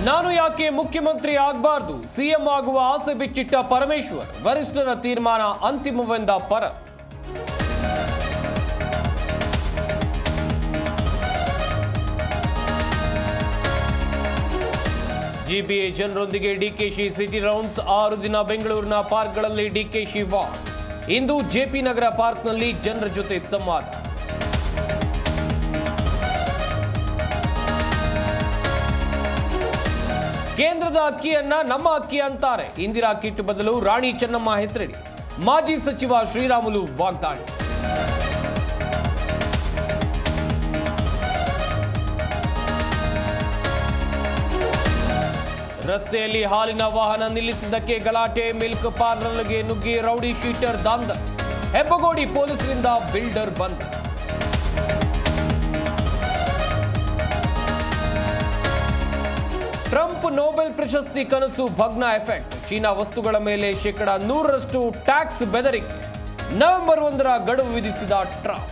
ನಾನು ಯಾಕೆ ಮುಖ್ಯಮಂತ್ರಿ ಆಗಬಾರದು, ಸಿಎಂ ಆಗುವ ಆಸೆ ಬಿಚ್ಚಿಟ್ಟ ಪರಮೇಶ್ವರ್. ವರಿಷ್ಠರ ತೀರ್ಮಾನ ಅಂತಿಮವೆಂದ ಪರ. ಜಿಬಿಎ ಜನರೊಂದಿಗೆ ಡಿಕೆಶಿ ಸಿಟಿ ರೌಂಡ್ಸ್. 6 ದಿನ ಬೆಂಗಳೂರಿನ ಪಾರ್ಕ್ಗಳಲ್ಲಿ ಡಿಕೆಶಿ ವಾಕ್. ಇಂದು ಜೆಪಿ ನಗರ ಪಾರ್ಕ್ನಲ್ಲಿ ಜನರ ಜೊತೆ ಸಂವಾದ. ಕೇಂದ್ರದ ಅಕ್ಕಿಯನ್ನ ನಮ್ಮ ಅಕ್ಕಿ ಅಂತಾರೆ. ಇಂದಿರಾ ಕಿಟ್ ಬದಲು ರಾಣಿ ಚೆನ್ನಮ್ಮ ಹೆಸರಿಡಿ. ಮಾಜಿ ಸಚಿವ ಶ್ರೀರಾಮುಲು ವಾಗ್ದಾಳಿ. ರಸ್ತೆಯಲ್ಲಿ ಹಾಲಿನ ವಾಹನ ನಿಲ್ಲಿಸಿದ್ದಕ್ಕೆ ಗಲಾಟೆ. ಮಿಲ್ಕ್ ಪಾರ್ಲರ್ಗೆ ನುಗ್ಗಿ ರೌಡಿ ಶೀಟರ್ ದಾಂಧಲೆ. ಹೆಬ್ಬಗೋಡಿ ಪೊಲೀಸರಿಂದ ಬಿಲ್ಡರ್ ಬಂದ್. ಟ್ರಂಪ್ ನೊಬೆಲ್ ಪ್ರಶಸ್ತಿ ಕನಸು ಭಗ್ನ. ಎಫೆಕ್ಟ್. ಚೀನಾ ವಸ್ತುಗಳ ಮೇಲೆ 100% ಟ್ಯಾಕ್ಸ್ ಬೆದರಿಕೆ. ನವೆಂಬರ್ 1ರ ಗಡುವು ವಿಧಿಸಿದ ಟ್ರಂಪ್.